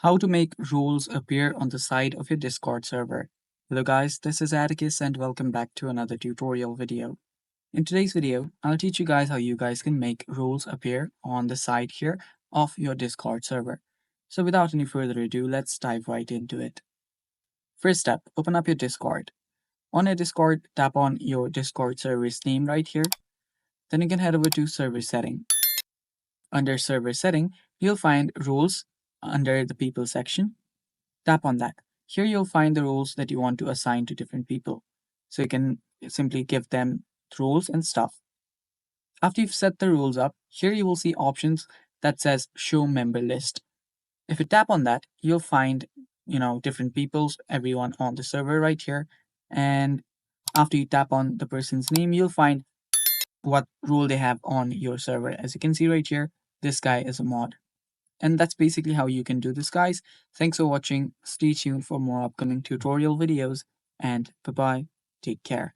How to make rules appear on the side of your Discord server. Hello guys, this is Atticus and welcome back to another tutorial video. In today's video, I'll teach you guys how you guys can make rules appear on the side here of your Discord server. So without any further ado, let's dive right into it. First step, open up your Discord. On your Discord, tap on your Discord server's name right here. Then you can head over to server setting. Under server setting, you'll find rules under the people section. Tap on that. Here you'll find the rules that you want to assign to different people. So you can simply give them rules and stuff. After you've set the rules up, here you will see options that says show member list. If you tap on that, you'll find, different people's, everyone on the server right here. And after you tap on the person's name, you'll find what rule they have on your server. As you can see right here, this guy is a mod. And that's basically how you can do this, guys. Thanks for watching. Stay tuned for more upcoming tutorial videos. And bye-bye. Take care.